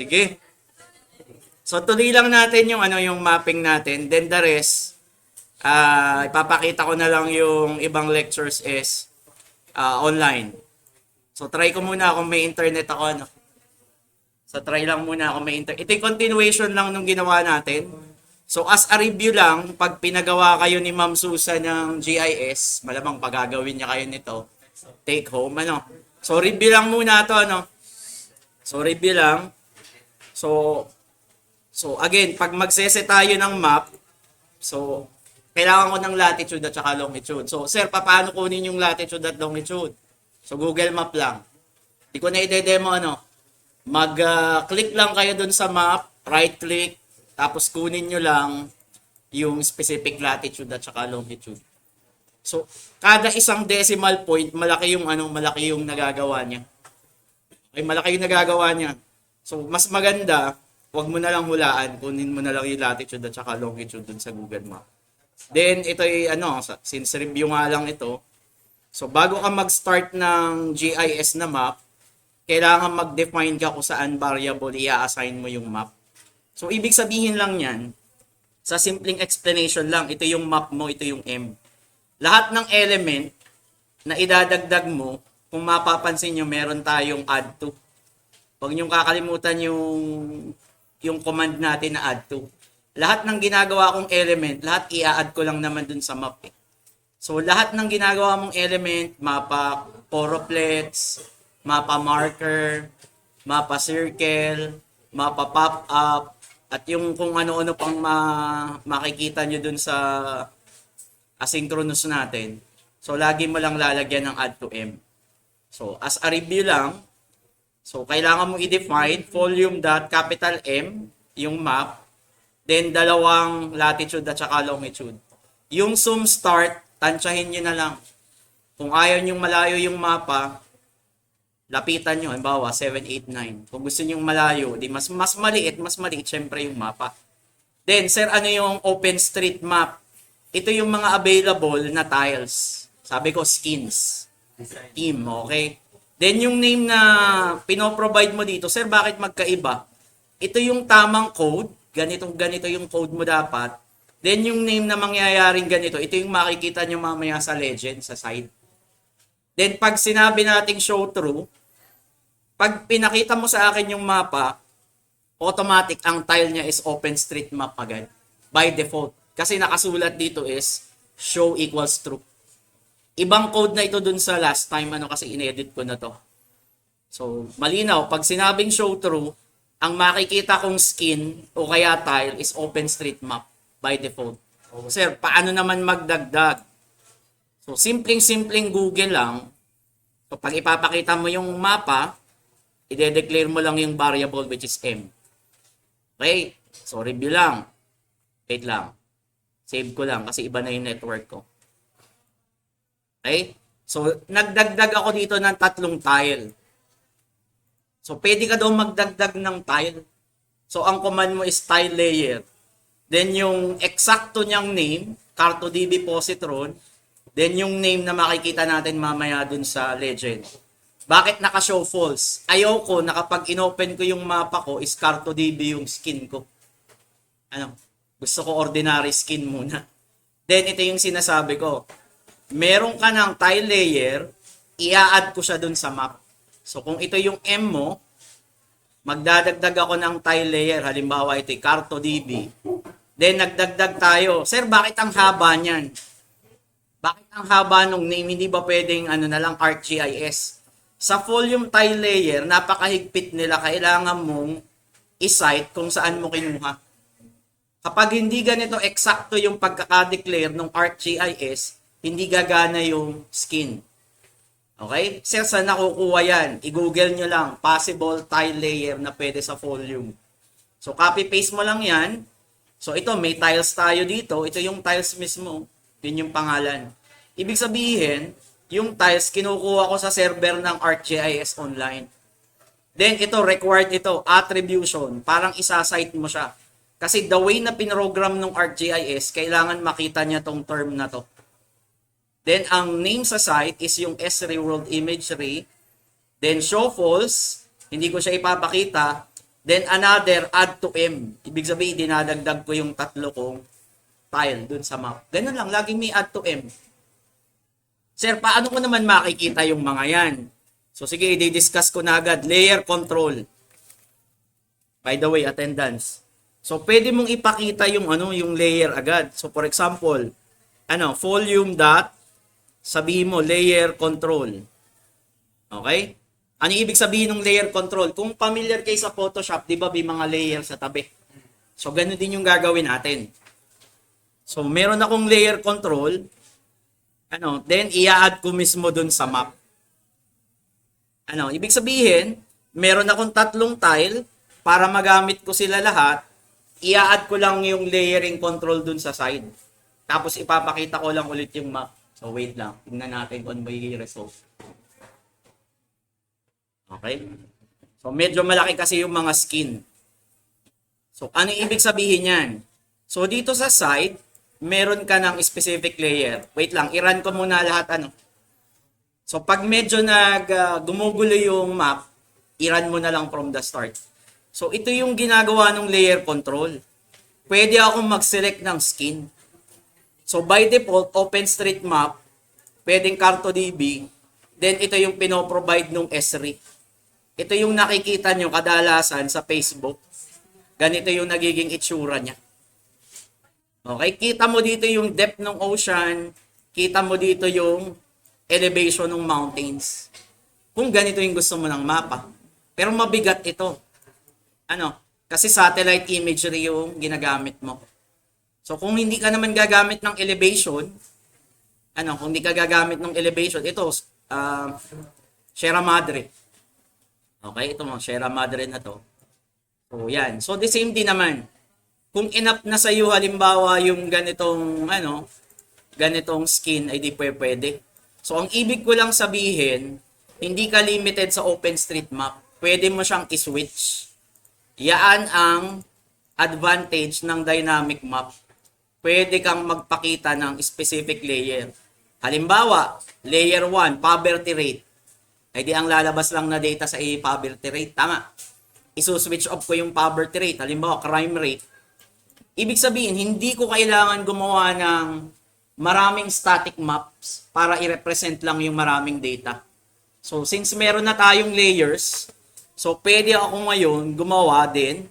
Sige. So tuloy lang natin yung yung mapping natin. Then the rest, ipapakita ko na lang yung ibang lectures is online. So try ko muna kung may internet ako So try lang muna kung may internet. Ito yung continuation lang nung ginawa natin. So as a review lang, pag pinagawa kayo ni Ma'am Susan ng GIS, malamang pagagawin niya kayo nito, take home So review lang muna to So review lang. So again, pag magsese tayo ng map, so kailangan ko ng latitude at saka longitude. So sir, paano kunin yung latitude at longitude? So Google Map lang. Di ko na i-demo mag-click lang kayo dun sa map, right click, tapos kunin nyo lang yung specific latitude at saka longitude. So kada isang decimal point, malaki yung nagagawa niya. Ay malaki yung nagagawa niya. So mas maganda, wag mo na lang hulaan, kunin mo na lang yung latitude at saka longitude dun sa Google Map. Then ito ay since review nga lang ito. So bago ka mag-start ng GIS na map, kailangan mag-define ka kung saan variable i-assign mo yung map. So ibig sabihin lang yan, sa simpleng explanation lang, ito yung map mo, ito yung M. Lahat ng element na idadagdag mo, kung mapapansin nyo, meron tayong add to. Huwag nyo kakalimutan yung command natin na add to. Lahat ng ginagawa kong element, lahat i-add ko lang naman dun sa map. So lahat ng ginagawa mong element, mapa choroplets, mapa marker, mapa circle, mapa pop-up, at yung kung ano-ano pang makikita nyo dun sa asynchronous natin. So lagi mo lang lalagyan ng add to M. So as a review lang, so kailangan mo i-define volume.capital M, yung map, then dalawang latitude at saka longitude. Yung zoom start, tansyahin nyo na lang. Kung ayaw nyo malayo yung mapa, lapitan nyo, halimbawa 789. Kung gusto nyo malayo, di mas maliit, syempre yung mapa. Then, sir, ano yung OpenStreetMap? Ito yung mga available na tiles. Sabi ko, skins. Team, okay? Then, yung name na pinoprovide mo dito, sir, bakit magkaiba? Ito yung tamang code. Ganito yung code mo dapat. Then, yung name na mangyayaring ganito, ito yung makikita nyo mamaya sa legend, sa side. Then, pag sinabi nating show through, pag pinakita mo sa akin yung mapa, automatic ang tile niya is OpenStreetMap agad. By default. Kasi nakasulat dito is show equals true. Ibang code na ito dun sa last time kasi inedit ko na to. So, malinaw. Pag sinabing show true, ang makikita kong skin o kaya tile is OpenStreetMap by default. Sir, paano naman magdagdag? So, simpleng Google lang. So, pag ipapakita mo yung mapa, i-declare mo lang yung variable which is M. Okay? So, review lang. Wait lang. Save ko lang kasi iba na yung network ko. Okay? So, nagdagdag ako dito ng 3 tile. So, pwede ka daw magdagdag ng tile. So, ang command mo is tile layer. Then, yung eksakto niyang name, CartoDB positron. Then, yung name na makikita natin mamaya dun sa legend. Bakit naka-show false? Ayoko na kapag inopen ko yung mapa ko, is CartoDB yung skin ko. Gusto ko ordinary skin muna. Then, ito yung sinasabi ko. Meron ka ng tile layer, i-add ko siya dun sa map. So, kung ito yung M mo, magdadagdag ako ng tile layer. Halimbawa, ito yung CartoDB. Then, nagdagdag tayo. Sir, bakit ang haba niyan? Bakit ang haba nung name? Hindi ba pwedeng na lang ArcGIS? Sa volume tile layer, napakahigpit nila. Kailangan mong i-cite kung saan mo kinuha. Kapag hindi ganito eksakto yung pagkakadeclare ng ArcGIS, hindi gagana yung skin. Okay? Sir, saan nakukuha yan? I-google nyo lang. Possible tile layer na pwede sa volume. So, copy-paste mo lang yan. So, ito, may tiles tayo dito. Ito yung tiles mismo. Yun yung pangalan. Ibig sabihin, yung tiles, kinukuha ko sa server ng ArcGIS Online. Then, ito, required ito, attribution. Parang isa-cite mo siya. Kasi the way na pinrogram ng ArcGIS, kailangan makita niya tong term na to. Then, ang name sa site is yung Esri World Imagery. Then, show false. Hindi ko siya ipapakita. Then another, add to M. Ibig sabihin, dinadagdag ko yung tatlo kong tile dun sa map. Ganun lang, laging may add to M. Sir, paano ko naman makikita yung mga yan? So sige, i-discuss ko na agad. Layer control. By the way, attendance. So pwede mong ipakita yung yung layer agad. So for example, volume dot, sabihin mo layer control. Okay? Ano ibig sabihin ng layer control? Kung familiar kayo sa Photoshop, di ba may mga layer sa tabi? So, ganun din yung gagawin natin. So, meron akong layer control. Then, i-add ko mismo dun sa map. Ibig sabihin, meron akong tatlong tile. Para magamit ko sila lahat, i-add ko lang yung layering control dun sa side. Tapos, ipapakita ko lang ulit yung map. So, wait lang. Tingnan natin kung may result. Okay? So, medyo malaki kasi yung mga skin. So, ano ibig sabihin yan? So, dito sa side, meron ka ng specific layer. Wait lang, i-run ko muna lahat So, pag medyo gumugulo yung map, i-run mo na lang from the start. So, ito yung ginagawa ng layer control. Pwede akong mag-select ng skin. So, by default, OpenStreetMap, pwedeng CartoDB, then ito yung pinoprovide ng Esri. Ito yung nakikita nyo kadalasan sa Facebook. Ganito yung nagiging itsura niya. Okay? Kita mo dito yung depth ng ocean. Kita mo dito yung elevation ng mountains. Kung ganito yung gusto mo ng mapa. Pero mabigat ito. Kasi satellite imagery yung ginagamit mo. So kung hindi ka naman gagamit ng elevation, kung hindi ka gagamit ng elevation, ito, Sierra Madre. Okay, ito mga Sierra Madre na to. So, yan. So, the same din naman. Kung enough na sa iyo, halimbawa, yung ganitong skin, ay di pwede. So, ang ibig ko lang sabihin, hindi ka limited sa OpenStreetMap. Pwede mo siyang i-switch. Yan ang advantage ng dynamic map. Pwede kang magpakita ng specific layer. Halimbawa, layer 1, poverty rate. Ay di ang lalabas lang na data sa poverty rate. Tama. Iso-switch off ko yung poverty rate. Halimbawa, crime rate. Ibig sabihin, hindi ko kailangan gumawa ng maraming static maps para i-represent lang yung maraming data. So, since meron na tayong layers, so pwede ako ngayon gumawa din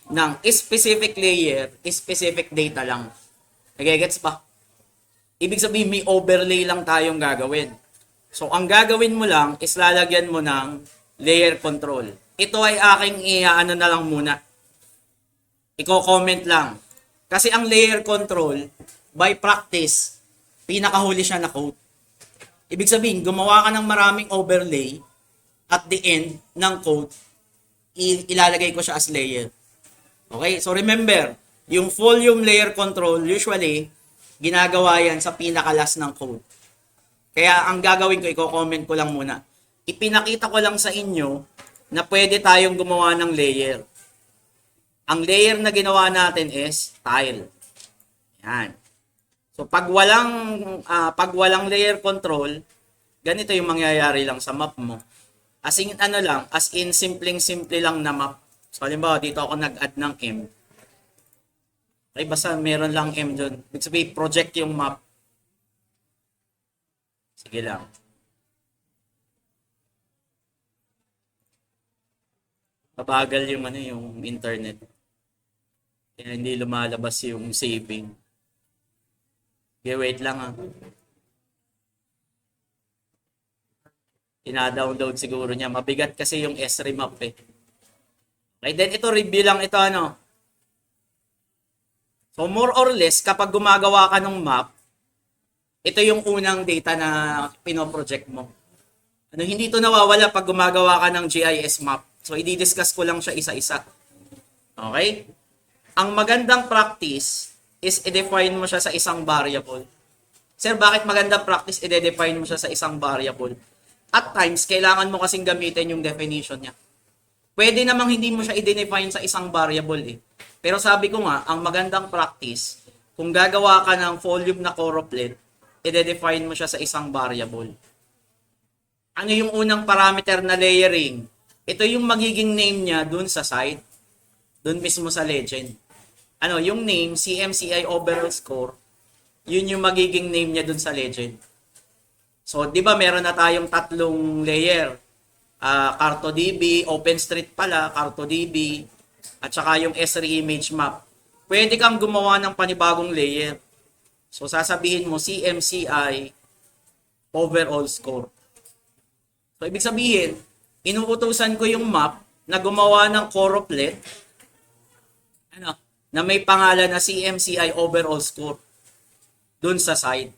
ng specific layer, specific data lang. Nagigets pa? Ibig sabihin, may overlay lang tayong gagawin. So, ang gagawin mo lang is lalagyan mo ng layer control. Ito ay aking na lang muna. Iko-comment lang. Kasi ang layer control, by practice, pinakahuli siya na code. Ibig sabihin, gumawa ka ng maraming overlay at the end ng code, ilalagay ko siya as layer. Okay? So, remember, yung volume layer control, usually, ginagawa yan sa pinakalas ng code. Kaya ang gagawin ko, i-comment ko lang muna. Ipinakita ko lang sa inyo na pwede tayong gumawa ng layer. Ang layer na ginawa natin is tile. Yan. So pag walang layer control, ganito yung mangyayari lang sa map mo. As in simple lang na map. So halimbawa dito ako nag-add ng M. Ay basta meron lang M doon. Ibig sabihin project yung map. Sige lang. Pabagal yung yung internet. Kaya hindi lumalabas yung saving. Okay, wait lang Ina-download siguro niya. Mabigat kasi yung Esri map eh. Okay, then ito review lang ito So more or less kapag gumagawa ka ng map, ito yung unang data na pinoproject mo. Hindi ito nawawala pag gumagawa ka ng GIS map. So, i-discuss ko lang siya isa-isa. Okay? Ang magandang practice is i-define mo siya sa isang variable. Sir, bakit magandang practice i-define mo siya sa isang variable? At times, kailangan mo kasing gamitin yung definition niya. Pwede namang hindi mo siya i-define sa isang variable eh. Pero sabi ko nga, ang magandang practice, kung gagawa ka ng volume na choropleth, i-define mo siya sa isang variable. Ano yung unang parameter na layering? Ito yung magiging name niya dun sa site. doon mismo sa legend. Ano, yung name, CMCI overall score, yun yung magiging name niya doon sa legend. So, di ba meron na tayong tatlong layer. CartoDB, OpenStreet pala, CartoDB, at saka yung S3 image map. Pwede kang gumawa ng panibagong layer. So, sasabihin mo CMCI overall score. So, ibig sabihin, inuutusan ko yung map na gumawa ng coroplet na may pangalan na CMCI overall score dun sa side.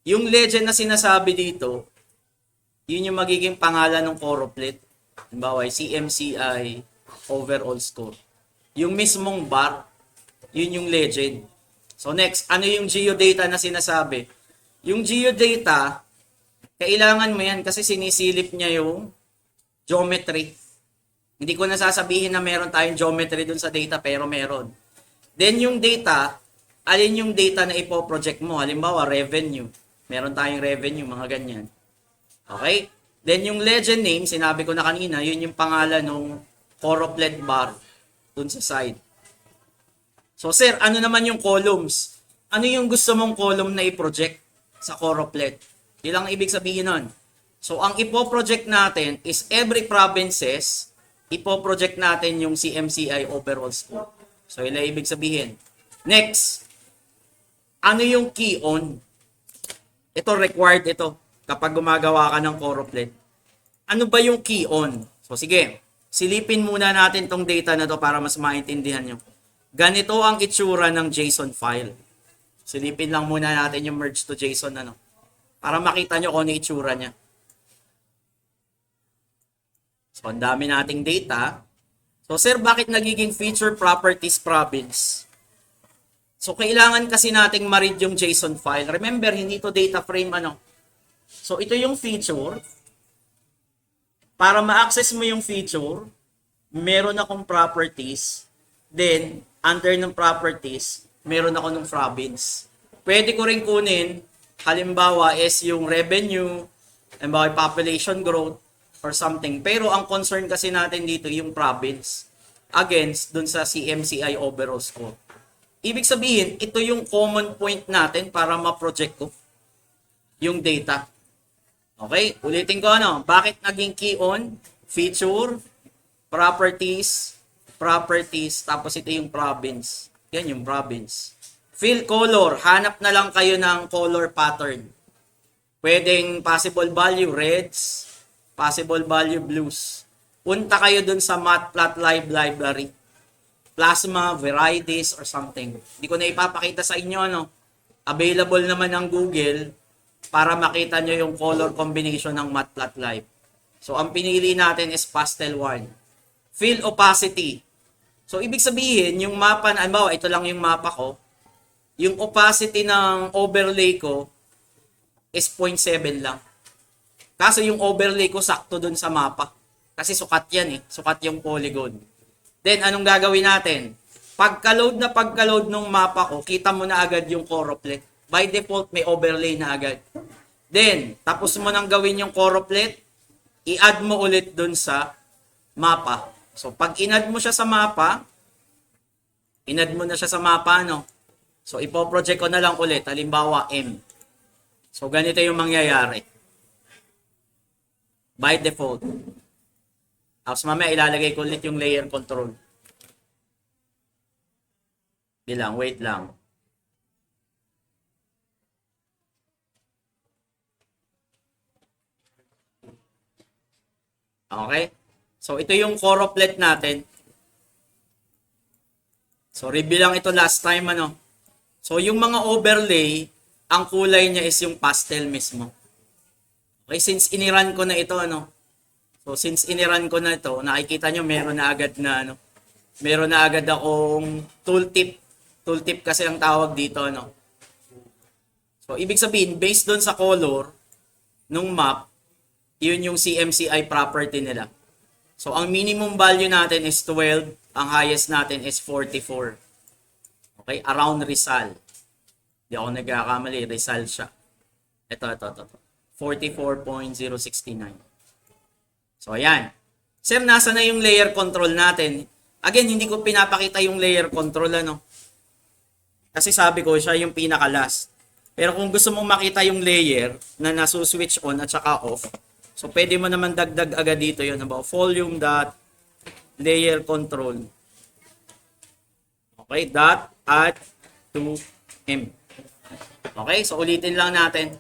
Yung legend na sinasabi dito, yun yung magiging pangalan ng coroplet. Halimbawa, CMCI overall score. Yung mismong bar, yun yung legend. So next, ano yung geodata na sinasabi? Yung geodata, kailangan mo yan kasi sinisilip niya yung geometry. Hindi ko nasasabihin na meron tayong geometry dun sa data pero meron. Then yung data, alin yung data na ipo-project mo? Halimbawa, revenue. Meron tayong revenue, mga ganyan. Okay? Then yung legend name, sinabi ko na kanina, yun yung pangalan ng coroplet bar dun sa side. So sir, ano naman yung columns? Ano yung gusto mong column na i-project sa coroplet? Yun lang ibig sabihin nun. So ang ipo-project natin is every provinces, ipo-project natin yung CMCI overall score. So yun lang ibig sabihin. Next, ano yung key on? Ito required ito kapag gumagawa ka ng coroplet. Ano ba yung key on? So sige, silipin muna natin tong data na to para mas maintindihan nyo. Ganito ang itsura ng JSON file. Silipin lang muna natin yung merge to JSON para makita nyo kung ano itsura niya. So, ang dami nating data. So, sir, bakit nagiging feature properties province? So, kailangan kasi nating ma-read yung JSON file. Remember, hindi to data frame So, ito yung feature. Para ma-access mo yung feature, meron akong properties. Then, under ng properties, meron ako ng province. Pwede ko rin kunin, halimbawa is yung revenue, halimbawa population growth, or something. Pero ang concern kasi natin dito yung province against dun sa CMCI overall score. Ibig sabihin, ito yung common point natin para ma-project ko yung data. Okay? Ulitin ko bakit naging key on? Feature, properties, tapos ito yung province. Yan yung province. Fill color. Hanap na lang kayo ng color pattern. Pwedeng possible value reds, possible value blues. Punta kayo dun sa Matplotlib library. Plasma, varieties, or something. Hindi ko na ipapakita sa inyo, Available naman ng Google para makita nyo yung color combination ng Matplotlib. So, ang pinili natin is pastel 1. Fill opacity. So, ibig sabihin, yung mapa na, halimbawa, ito lang yung mapa ko, yung opacity ng overlay ko is 0.7 lang. Kaso yung overlay ko sakto dun sa mapa. Kasi sukat yan Sukat yung polygon. Then, anong gagawin natin? Pagka-load ng mapa ko, kita mo na agad yung coroplet. By default, may overlay na agad. Then, tapos mo nang gawin yung coroplet, i-add mo ulit dun sa mapa. So, pag in-add mo siya sa mapa, So, ipo-project ko na lang ulit. Halimbawa, M. So, ganito yung mangyayari. By default. Tapos mamaya ilalagay ko ulit yung layer control. Wait lang. Okay? So, ito yung coroplet natin. So, review lang ito last time, So, yung mga overlay, ang kulay niya is yung pastel mismo. Okay, since iniran ko na ito, So, since iniran ko na ito, nakikita nyo, meron na agad akong tooltip. Tooltip kasi ang tawag dito, So, ibig sabihin, based doon sa color nung map, yun yung CMCI property nila. So, ang minimum value natin is 12. Ang highest natin is 44. Okay? Around Rizal. Hindi ako nagkakamali. Rizal siya. Ito. 44.069. So, ayan. Sir, nasa na yung layer control natin? Again, hindi ko pinapakita yung layer control, ano. Kasi sabi ko, siya yung pinaka-last. Pero kung gusto mong makita yung layer na nasuswitch on at saka off, so pwede mo naman dagdag agad dito yun about volume dot layer control. Okay, dot add to M. Okay, so ulitin lang natin.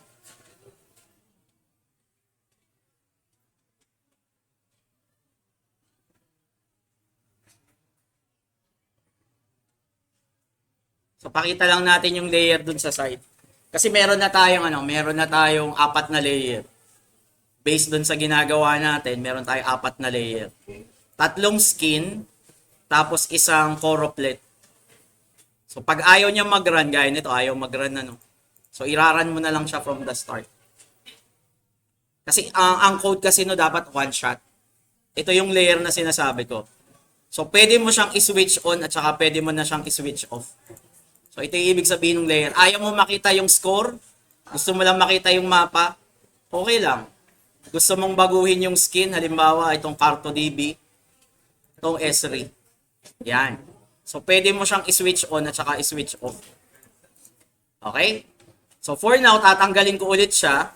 So pakita lang natin yung layer dun sa side. Kasi meron na tayong apat na layer. Based dun sa ginagawa natin, meron tayong apat na layer. Tatlong skin, tapos isang coroplet. So pag ayaw niya mag-run, gaya nito, ayaw mag-run na, no. So iraran mo na lang siya from the start. Kasi ang code kasi no dapat one shot. Ito yung layer na sinasabi ko. So pwede mo siyang i-switch on at saka pwede mo na siyang i-switch off. So ito yung ibig sabihin ng layer. Ayaw mo makita yung score, gusto mo lang makita yung mapa, okay lang. Gusto mong baguhin yung skin, halimbawa itong CartoDB, itong S3. Yan. So pwede mo siyang i-switch on at saka i-switch off. Okay? So for now, tatanggalin ko ulit siya.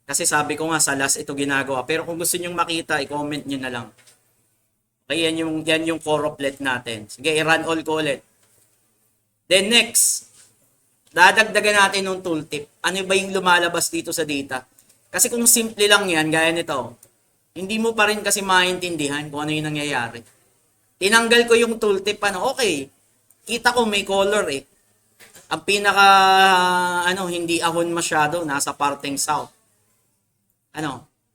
Kasi sabi ko nga sa last ito ginagawa. Pero kung gusto nyong makita, i-comment nyo na lang. Okay, yan yung coroplet natin. Sige, i-run all ko ulit. Then next, dadagdagan natin ng tooltip. Ano ba yung lumalabas dito sa data? Kasi kung simple lang yan, gaya nito, hindi mo pa rin kasi maintindihan kung ano yung nangyayari. Tinanggal ko yung tooltip, okay. Kita ko may color eh. Ang pinaka, hindi ahon masyado, nasa parteng south.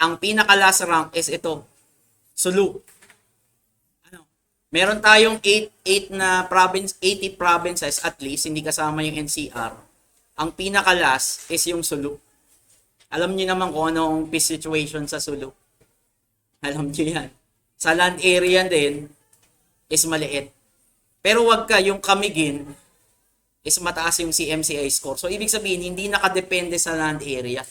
Ang pinaka last rank is ito, Sulu. Meron tayong 80 provinces at least, hindi kasama yung NCR. Ang pinaka-last is yung Sulu. Alam niyo naman kung ano ang peace situation sa Sulu. Alam niyo yan. Sa land area din is maliit. Pero wag ka, yung Camiguin is mataas yung CMCI score. So, ibig sabihin, hindi nakadepende sa land area.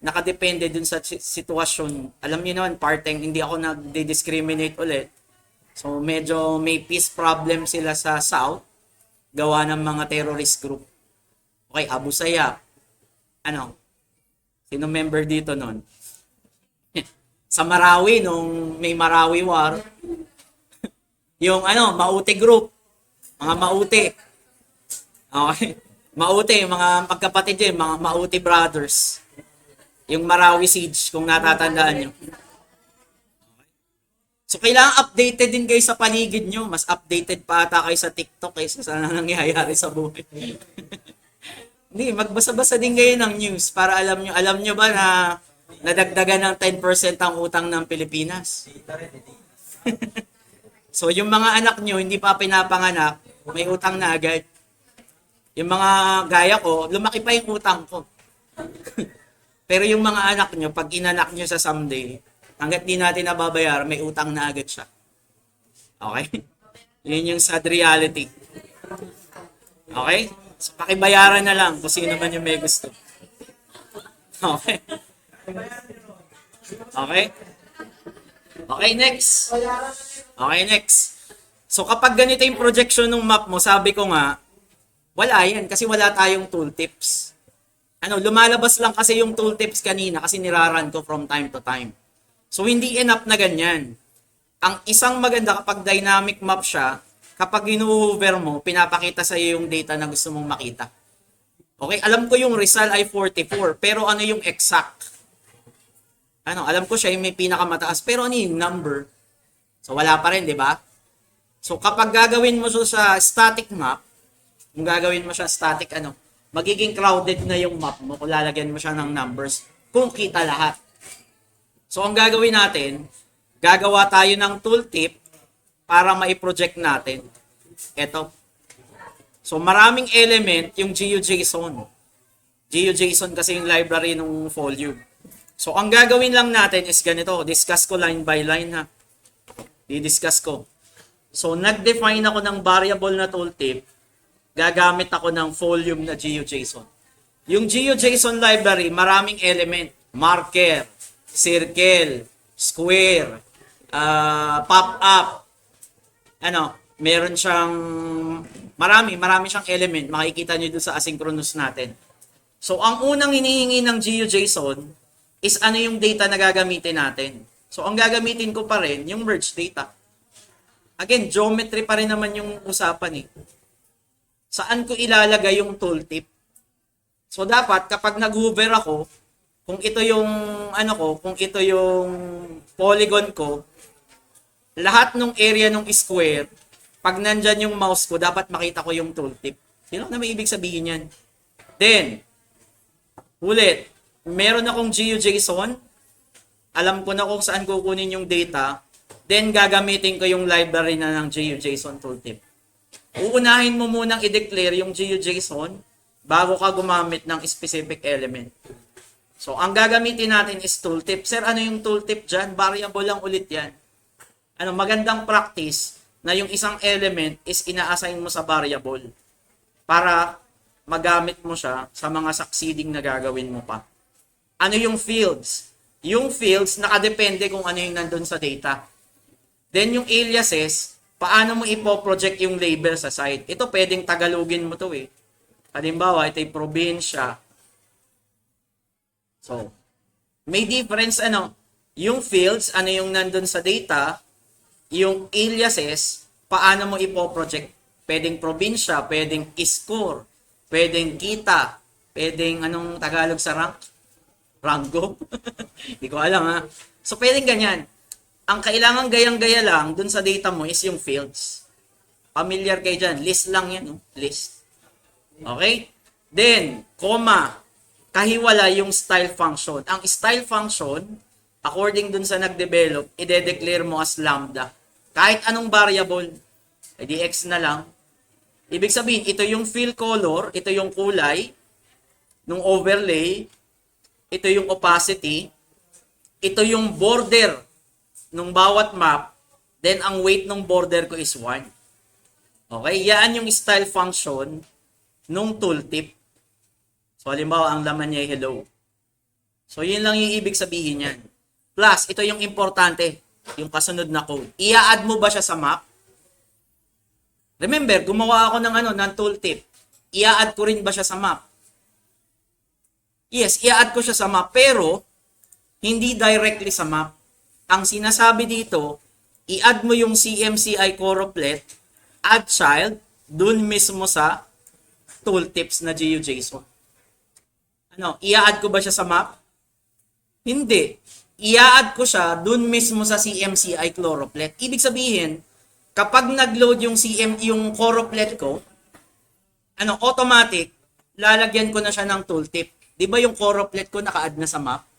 Nakadepende dun sa sitwasyon. Alam niyo naman, parteng, hindi ako nag-discriminate ulit. So, medyo may peace problem sila sa South. Gawa ng mga terrorist group. Okay, Abu Sayyaf. Sino member dito nun? Sa Marawi, nung may Marawi War, yung Mauti group. Mga Mauti. Okay. Mauti, mga magkapatid yun, mga Mauti brothers. Yung Marawi siege, kung natatandaan nyo. So, kailangan updated din kayo sa paligid nyo. Mas updated pa ata kayo sa TikTok kaysa sa nangyayari sa buhay. Hindi, magbasa-basa din kayo ng news para alam nyo ba na nadagdagan ng 10% ang utang ng Pilipinas? So, yung mga anak nyo, hindi pa pinapanganak, may utang na agad. Yung mga gaya ko, lumaki pa yung utang ko. Pero yung mga anak nyo, pag inanak nyo sa someday, hanggat di natin nababayar, may utang na agad siya. Okay? Yun yung sad reality. Okay? So, pakibayaran na lang kung sino man yung may gusto. Okay? Okay? Okay, next. Okay, next. So, kapag ganito yung projection ng map mo, sabi ko nga, wala yan kasi wala tayong tooltips. Lumalabas lang kasi yung tooltips kanina kasi niraran ko from time to time. So, hindi enough na ganyan. Ang isang maganda kapag dynamic map siya, kapag ginu-hover mo, pinapakita sa iyo yung data na gusto mong makita. Okay, alam ko yung Rizal ay 44, pero ano yung exact? Alam ko siya yung may pinakamataas, pero ano yung number? So, wala pa rin, di ba? So, kapag gagawin mo siya sa static map, kung gagawin mo siya static, magiging crowded na yung map mo kung lalagyan mo siya ng numbers kung kita lahat. So, ang gagawin natin, gagawa tayo ng tooltip para mai-project natin. Ito. So, maraming element yung GeoJSON. GeoJSON kasi yung library ng volume. So, ang gagawin lang natin is ganito. Discuss ko line by line, ha. I-discuss ko. So, nag-define ako ng variable na tooltip. Gagamit ako ng volume na GeoJSON. Yung GeoJSON library, maraming element. Marker, circle, square, pop-up, meron siyang marami siyang element. Makikita niyo doon sa asynchronous natin. So, ang unang hinihingi ng GeoJSON is ano yung data na gagamitin natin. So, ang gagamitin ko pa rin, yung merge data. Again, geometry pa rin naman yung usapan eh. Saan ko ilalagay yung tooltip? So, dapat kapag nag-hover ako, kung ito yung kung ito yung polygon ko, lahat ng area ng square, pag nandyan yung mouse ko, dapat makita ko yung tooltip. Sino na may ibig sabihin yan? Then, ulit, meron akong GeoJSON, alam ko na kung saan kukunin yung data, then gagamitin ko yung library na ng GeoJSON tooltip. Uunahin mo munang i-declare yung GeoJSON bago ka gumamit ng specific element. So, ang gagamitin natin is tooltip. Sir, ano yung tooltip dyan? Variable lang ulit yan. Magandang practice na yung isang element is ina-assign mo sa variable para magamit mo siya sa mga succeeding na gagawin mo pa. Ano yung fields? Yung fields, nakadepende kung ano yung nandun sa data. Then yung aliases, paano mo ipoproject yung label sa site? Ito pwedeng Tagalogin mo to eh. Halimbawa, ito yung probinsya. So, may difference yung fields, ano yung nandun sa data, yung aliases, paano mo ipoproject? Pwedeng probinsya, pwedeng score, pwedeng kita, pwedeng anong Tagalog sa rank? Rango? Hindi ko alam ha. So, pwedeng ganyan. Ang kailangan gayang-gaya lang dun sa data mo is yung fields. Familiar kayo dyan. List lang yan. No? List. Okay? Then, comma. Kahiwala yung style function. Ang style function, according dun sa nag-develop, i-declare mo as lambda. Kahit anong variable, edi x na lang. Ibig sabihin, ito yung fill color, ito yung kulay, nung overlay, ito yung opacity, ito yung border nung bawat map, then ang weight ng border ko is 1. Okay? Yan yung style function nung tooltip. So, halimbawa, ang laman niya ay hello. So, yun lang yung ibig sabihin yan. Plus, ito yung importante, yung kasunod na code. I-add mo ba siya sa map? Remember, gumawa ako ng tooltip. I-add ko rin ba siya sa map? Yes, i-add ko siya sa map, pero hindi directly sa map. Ang sinasabi dito, i-add mo yung CMCI Coroplet, add child, dun mismo sa tooltips na GeoJSON. I-add ko ba siya sa map? Hindi. I-add ko siya dun mismo sa CMCI Coroplet. Ibig sabihin, kapag nag-load yung Coroplet ko, automatic, lalagyan ko na siya ng tooltip. Di ba yung Coroplet ko naka-add na sa map?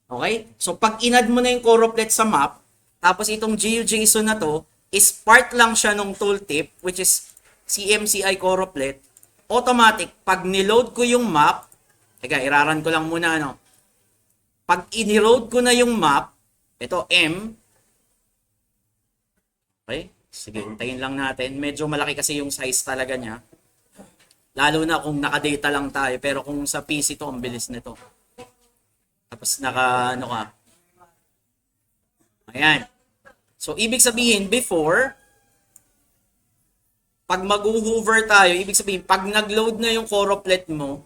Okay? So, pag in-add mo na yung Coroplet sa map, tapos itong GeoJSON na to, is part lang siya ng tooltip, which is CMCI Coroplet, automatic, pag niload ko yung map, iraran ko lang muna, pag in-load ko na yung map, ito, M, okay? Sige, hintayin lang natin. Medyo malaki kasi yung size talaga niya. Lalo na kung naka-data lang tayo, pero kung sa PC to, ang bilis nito. Tapos Ayan. So, ibig sabihin, before, pag mag-hover tayo, ibig sabihin, pag nag-load na yung Coroplet mo,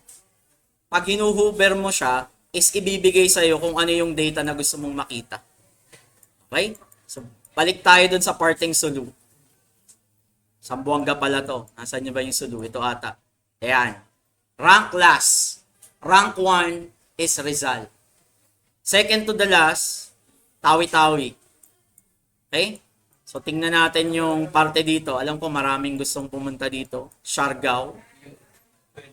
pag hinuhover mo siya, is ibibigay sa'yo kung ano yung data na gusto mong makita. Okay? So, balik tayo dun sa parting sulu. Sambuanga pala to. Nasaan niyo ba yung sulu? Ito ata. Ayan. Rank last. Rank 1 is Rizal. Second to the last, Tawi-Tawi. Okay? So, tingnan natin yung parte dito. Alam ko maraming gustong pumunta dito. Siargao.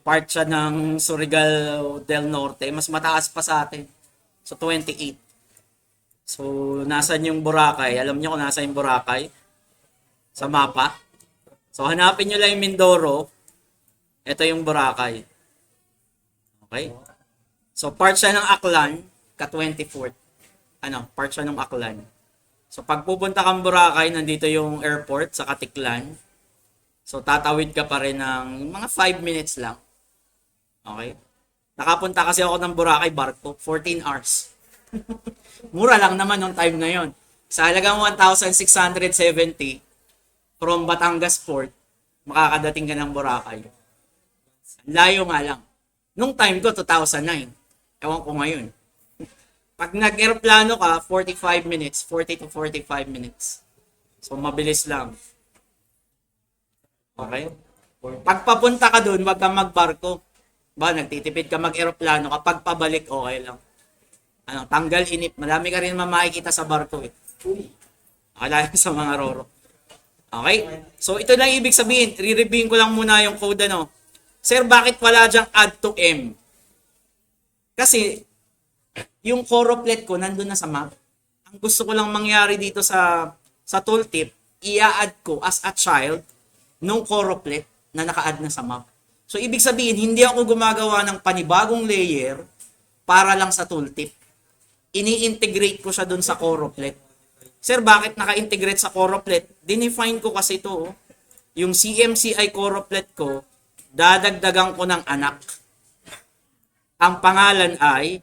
Part siya ng Surigao del Norte. Mas mataas pa sa atin. So, 28. So, nasan yung Boracay? Alam niyo kung nasan yung Boracay? Sa mapa. So, hanapin nyo lang yung Mindoro. Ito yung Boracay. Okay? So, part siya ng Aklan, ka-24th. Part siya ng Aklan. So, pag pupunta kang Boracay, nandito yung airport sa Katiklan. So, tatawid ka pa rin ng mga 5 minutes lang. Okay? Nakapunta kasi ako ng Boracay, barko, 14 hours. Mura lang naman nung time na yon. Sa halagang 1,670, from Batangas Port, makakadating ka ng Boracay. Layo nga lang. Nung time ko, 2009. Ewan ko ngayon. Pag nag-aeroplano ka, 45 minutes, 40 to 45 minutes. So, mabilis lang. Okay? Pag papunta ka dun, wag kang magbarko. Ba, nagtitipid ka mag-aeroplano, kapag pabalik, okay lang. Ano, tanggal inip. Marami ka rin makikita sa barko eh. Akala sa mga roro. Okay? So, ito lang ibig sabihin. Re-reviewin ko lang muna yung code ano. Sir, bakit wala dyang add to M? Kasi, yung choroplet ko nandun na sa map. Ang gusto ko lang mangyari dito sa tooltip, i-add ko as a child nung choroplet na naka-add na sa map. So, ibig sabihin, hindi ako gumagawa ng panibagong layer para lang sa tooltip. Ini-integrate ko siya dun sa choroplet. Sir, bakit naka-integrate sa choroplet? Dinefine ko kasi ito. Yung CMCI choroplet ko, dadagdagan ko ng anak. Ang pangalan ay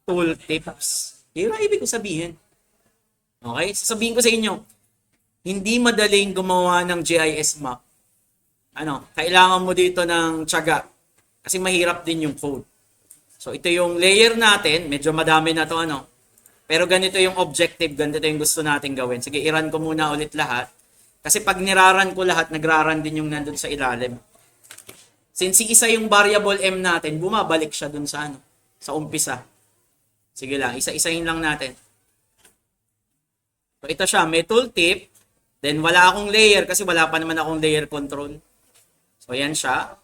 tooltips. Yun ang ibig ko sabihin. Okay? Sasabihin ko sa inyo, hindi madaling gumawa ng GIS map. Ano, kailangan mo dito ng tiyaga. Kasi mahirap din yung code. So, ito yung layer natin. Medyo madami na to ano. Pero ganito yung objective, ganito yung gusto natin gawin. Sige, i-run ko muna ulit lahat. Kasi pag niraran ko lahat, nagraran din yung nandun sa ilalim. Since isa yung variable m natin, bumabalik siya dun sa ano, sa umpisa. Sige lang, isa-isahin lang natin. So ito siya, may tooltip. Then wala akong layer kasi wala pa naman akong layer control. So ayan siya.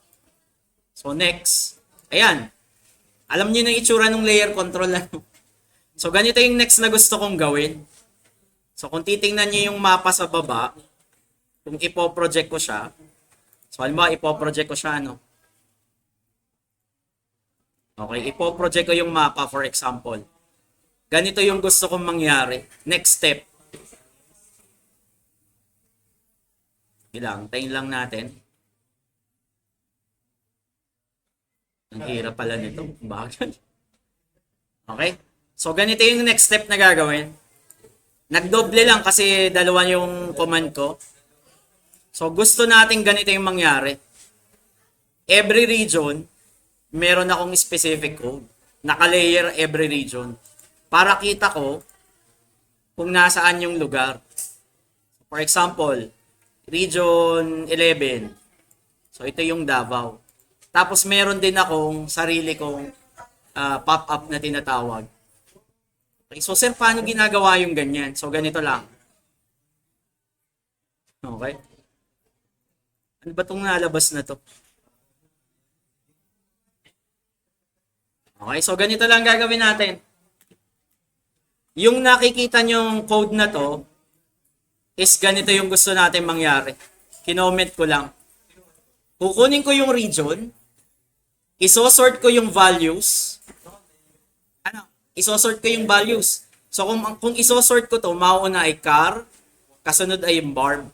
So next. Ayan. Alam niyo na yung itsura ng layer control. So ganito yung next na gusto kong gawin. So kung titingnan niyo yung mapa sa baba, kung ipo-project ko siya. So halimbawa ipo-project ko siya ano. Okay, ipo-project ko yung mapa for example. Ganito yung gusto kong mangyari. Next step. Ilang, tayin lang natin. Ang hirap pala nito. Bakit? Okay? So, ganito yung next step na gagawin. Nagdoble lang kasi dalawa yung command ko. So, gusto natin ganito yung mangyari. Every region, meron akong specific code. Naka-layer every region. Para kita ko kung nasaan yung lugar. For example, Region 11. So, ito yung Davao. Tapos, meron din akong sarili kong pop-up na tinatawag. Okay, so, sir, paano ginagawa yung ganyan? So, ganito lang. Okay. Ano ba itong nalabas na to? Okay, so ganito lang gagawin natin. Yung nakikita nyong code na to, is ganito yung gusto natin mangyari. Kinoment ko lang. Kukunin ko yung region, isosort ko yung values. Ano? Isosort ko yung values. So kung isosort ko to, mauna ay car, kasunod ay yung barb.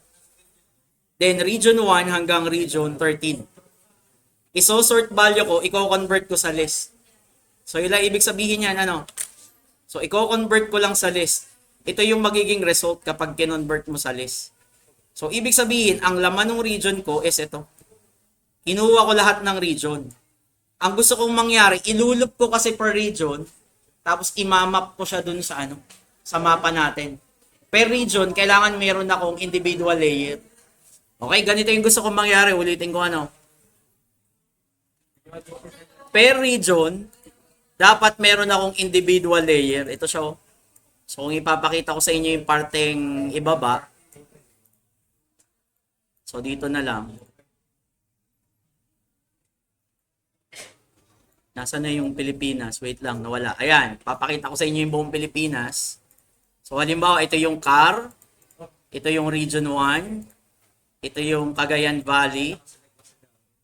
Then region 1 hanggang region 13. Isosort value ko, i-convert ko sa list. So, ilang ibig sabihin yan, ano? So, i-convert ko lang sa list. Ito yung magiging result kapag kinonvert mo sa list. So, ibig sabihin, ang laman ng region ko is ito. Kinuha ko lahat ng region. Ang gusto kong mangyari, ilulup ko kasi per region, tapos imamap ko siya dun sa ano, sa mapa natin. Per region, kailangan meron akong individual layer. Okay, ganito yung gusto kong mangyari. Ulitin ko ano. Per region, dapat meron akong individual layer. Ito siya. So, kung ipapakita ko sa inyo yung parteng ibaba. So, dito na lang. Nasaan na yung Pilipinas? Wait lang, nawala. Ayan, papakita ko sa inyo yung buong Pilipinas. So, halimbawa, ito yung CAR. Ito yung Region 1. Ito yung Cagayan Valley.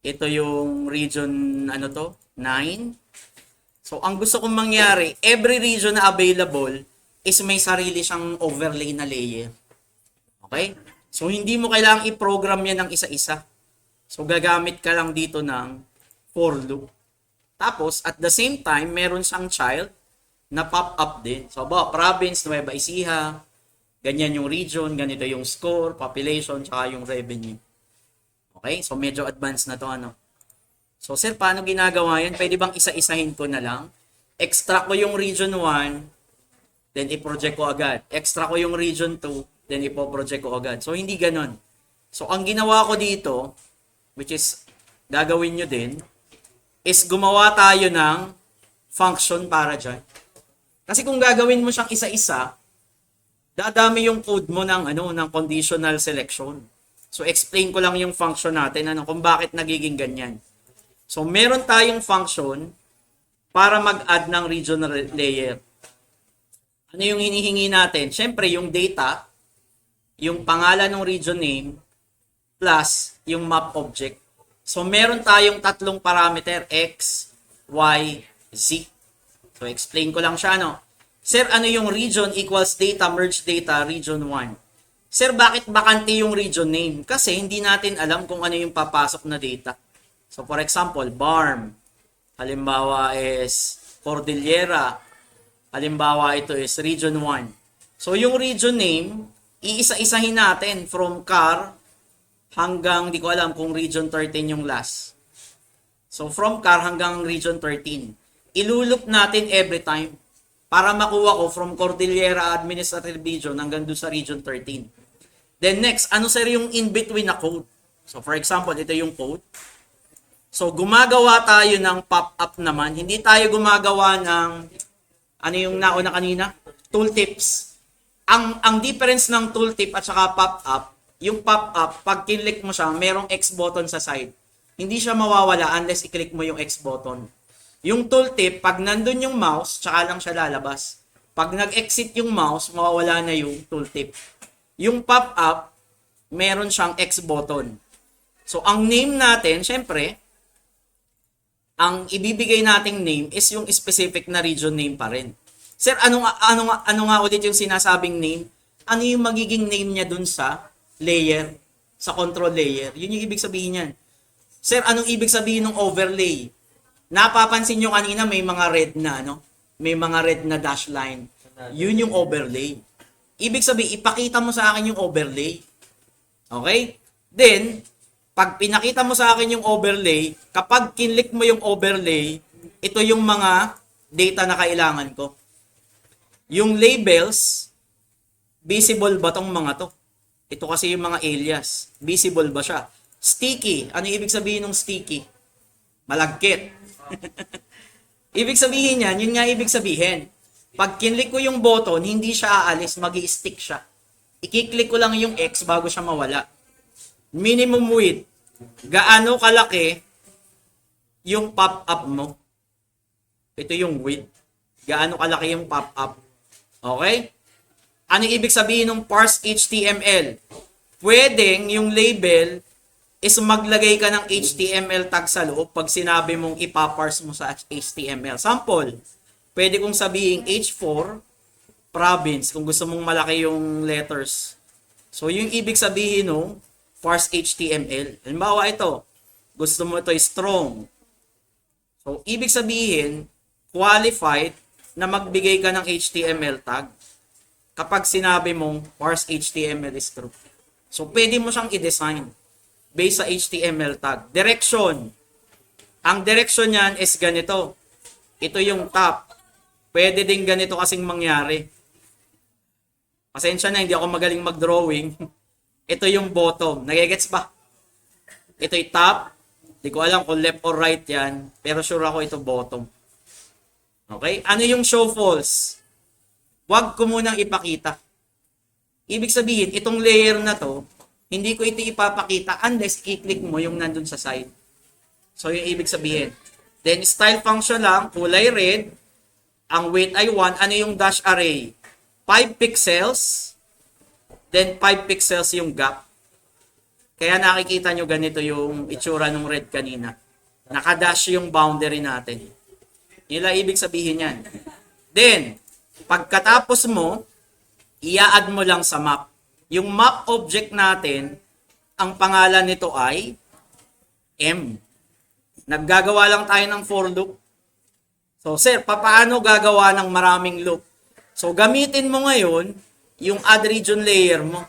Ito yung Region, 9. So, ang gusto kong mangyari, every region na available is may sarili siyang overlay na layer. Okay? So, hindi mo kailangang i-program yan ng isa-isa. So, gagamit ka lang dito ng for loop. Tapos, at the same time, meron siyang child na pop-up din. So, province, Nueva Ecija, Ganyan yung region, ganito yung score, population, tsaka yung revenue. Okay? So, medyo advanced na to, ano? So, sir, paano ginagawa yan? Pwede bang isa-isahin ko na lang? Extract ko yung region 1, then i-project ko agad. Extract ko yung region 2, then ipo-project ko agad. So, hindi ganon. So, ang ginawa ko dito, which is gagawin nyo din, is gumawa tayo ng function para dyan. Kasi kung gagawin mo siyang isa-isa, dadami yung code mo ng conditional selection. So, explain ko lang yung function natin, kung bakit nagiging ganyan. So, meron tayong function para mag-add ng regional layer. Ano yung hinihingi natin? Siyempre, yung data, yung pangalan ng region name, plus yung map object. So, meron tayong tatlong parameter, x, y, z. So, explain ko lang siya, Sir, ano yung region equals data, merge data, region 1? Sir, bakit bakante yung region name? Kasi hindi natin alam kung ano yung papasok na data. So, for example, BARM. Halimbawa is Cordillera. Halimbawa ito is region 1. So, yung region name, iisa-isahin natin from car hanggang, di ko alam kung region 13 yung last. So, from car hanggang region 13. Ilulup natin every time para makuha ko from Cordillera Administrative Region hanggang doon sa region 13. Then next, ano sir yung in-between na code? So, for example, ito yung code. So, gumagawa tayo ng pop-up naman. Hindi tayo gumagawa ng, ano yung nauna kanina? Tooltips. Ang difference ng tooltip at saka pop-up, yung pop-up, pag kinlik mo siya, merong X button sa side. Hindi siya mawawala unless i-click mo yung X button. Yung tooltip, pag nandun yung mouse, tsaka lang siya lalabas. Pag nag-exit yung mouse, mawawala na yung tooltip. Yung pop-up, meron siyang X button. So, ang name natin, syempre, ang ibibigay nating name is yung specific na region name pa rin. Sir, ano nga ulit yung sinasabing name? Ano yung magiging name niya dun sa layer, sa control layer? Yun yung ibig sabihin niyan. Sir, anong ibig sabihin ng overlay? Napapansin nyo kanina may mga red na, May mga red na dash line. Yun yung overlay. Ibig sabihin, ipakita mo sa akin yung overlay. Okay? Then, pag pinakita mo sa akin yung overlay, kapag kinlik mo yung overlay, ito yung mga data na kailangan ko. Yung labels, visible ba tong mga to? Ito kasi yung mga alias. Visible ba siya? Sticky. Ano ibig sabihin ng sticky? Malagkit. Ibig sabihin yan, yun nga ibig sabihin. Pag kinlik ko yung button, hindi siya aalis, magi-stick siya. Ikiklik ko lang yung X bago siya mawala. Minimum width. Gaano kalaki yung pop-up mo? Ito yung width. Gaano kalaki yung pop-up? Okay? Ano ibig sabihin ng parse HTML? Pwedeng yung label is maglagay ka ng HTML tag sa loob pag sinabi mong ipaparse mo sa HTML. Sample, pwede kong sabihin H4 province kung gusto mong malaki yung letters. So, yung ibig sabihin ng parse HTML. Halimbawa ito, gusto mo ito strong. So, ibig sabihin, qualified na magbigay ka ng HTML tag kapag sinabi mong parse HTML is true. So, pwede mo siyang i-design based sa HTML tag. Direction. Ang direction niyan is ganito. Ito yung top. Pwede din ganito kasing mangyari. Pasensya na, hindi ako magaling mag-drawing. Ito yung bottom. Nagigets ba? Ito yung top. Hindi ko alam kung left or right yan. Pero sure ako ito bottom. Okay? Ano yung show false? Huwag ko munang ipakita. Ibig sabihin, itong layer na to, hindi ko ito ipapakita unless i-click mo yung nandun sa side. So, yung ibig sabihin. Then, style function lang, kulay red. Ang weight ay 1. Ano yung dash array? 5 pixels. Then, 5 pixels yung gap. Kaya nakikita nyo ganito yung itsura ng red kanina. Nakadash yung boundary natin. Nila ibig sabihin yan. Then, pagkatapos mo, i-add mo lang sa map. Yung map object natin, ang pangalan nito ay M. Naggagawa lang tayo ng for loop. So, sir, paano gagawa ng maraming loop? So, gamitin mo ngayon yung add region layer mo.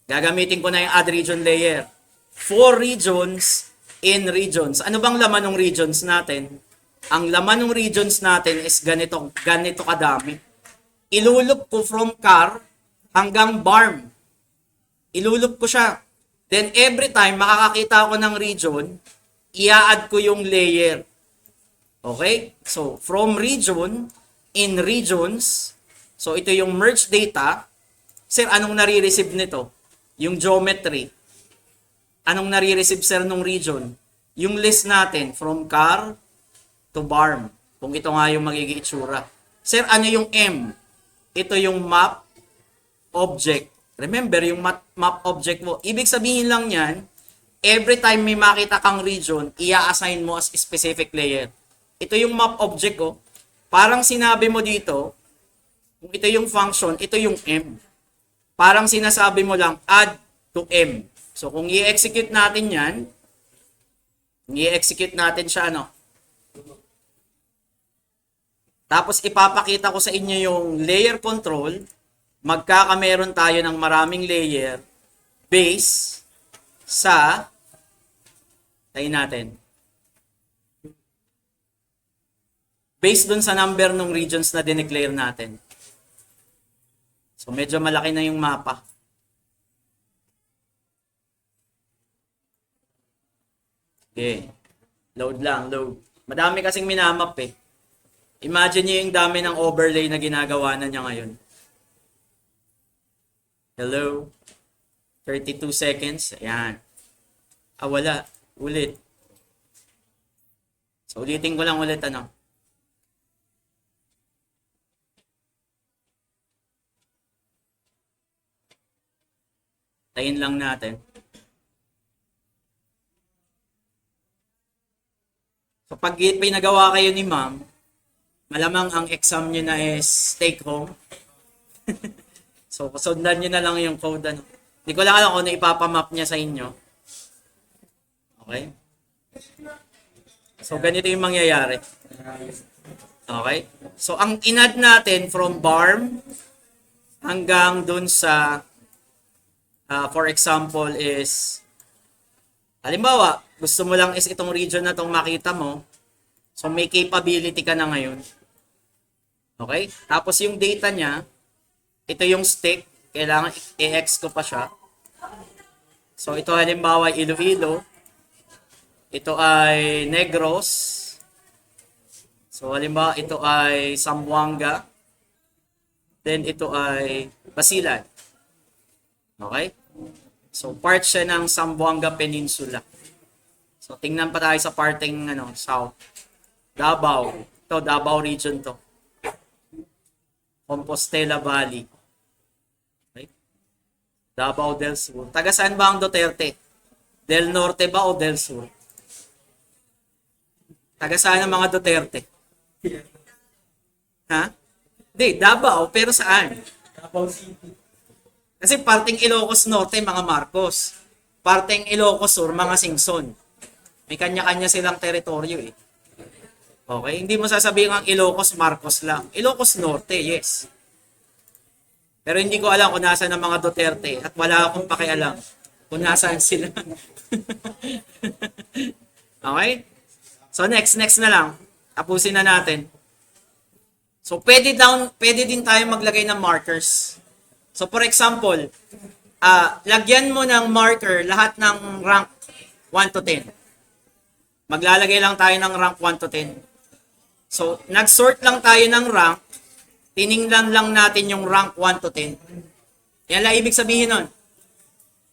Gagamitin ko na yung add region layer. 4 regions in regions. Ano bang laman ng regions natin? Ang laman ng regions natin is ganito kadami. Ilulup ko from car hanggang barm. Ilulup ko siya. Then every time makakakita ako ng region, i-add ko yung layer. Okay? So, from region, in regions, so ito yung merge data. Sir, anong nare-receive nito? Yung geometry. Anong nare-receive, sir, nung region? Yung list natin, from car to barm. Kung ito nga yung magiging itsura. Sir, ano yung M? Ito yung map object. Remember, yung map object mo. Ibig sabihin lang yan, every time may makita kang region, i-assign mo as specific layer. Ito yung map object ko. Parang sinabi mo dito, kung ito yung function, ito yung M. Parang sinasabi mo lang, add to M. So, kung i-execute natin yan, i-execute natin siya, ano? Tapos, ipapakita ko sa inyo yung layer control. Magkakameron tayo ng maraming layer base sa, tayo natin, based dun sa number ng regions na dineclare natin. So, medyo malaki na yung mapa. Okay. Load lang, load. Madami kasing minamap eh. Imagine nyo yung dami ng overlay na ginagawa na niya ngayon. Hello? 32 seconds. Ayan. Ah, wala. Ulit. So, ulitin ko lang ulit, ano. Tayin lang natin. So, pag pinagawa kayo ni ma'am, malamang ang exam nyo na is take home. So, sundan nyo na lang yung code. Ano. Hindi ko lang alam kung ano ipapamap niya sa inyo. Okay? So, ganito yung mangyayari. Okay? So, ang inad natin from barm hanggang dun sa for example is halimbawa, gusto mo lang is itong region na itong makita mo. So, may capability ka na ngayon. Okay? Tapos yung data niya, ito yung stick. Kailangan i-X ko pa siya. So, ito halimbawa Iloilo. Ito ay Negros. So, halimbawa ito ay Zamboanga. Then, ito ay Basilan. Okay? So, part siya ng Zamboanga Peninsula. So, tingnan pa tayo sa parting south. Davao. Ito, Davao region to. Compostela Valley. Okay? Davao del Sur. Taga saan ba ang Duterte? Del Norte ba o del Sur? Taga saan ang mga Duterte? Ha? Hindi, Davao, pero saan? Davao City. Kasi parting Ilocos Norte, mga Marcos. Parting Ilocos Sur, mga Singson. May kanya-kanya silang teritoryo eh. Okay? Hindi mo sasabihin ang Ilocos Marcos lang. Ilocos Norte, yes. Pero hindi ko alam kung nasaan ang mga Duterte at wala akong pakialam kung nasaan sila. Okay? So next na lang. Tapusin na natin. So pwede din tayo maglagay ng markers. So for example, lagyan mo ng marker lahat ng rank 1 to 10. Maglalagay lang tayo ng rank 1 to 10. So, nag-sort lang tayo ng rank, tiningnan lang natin yung rank 1 to 10. Yan lang ibig sabihin nun.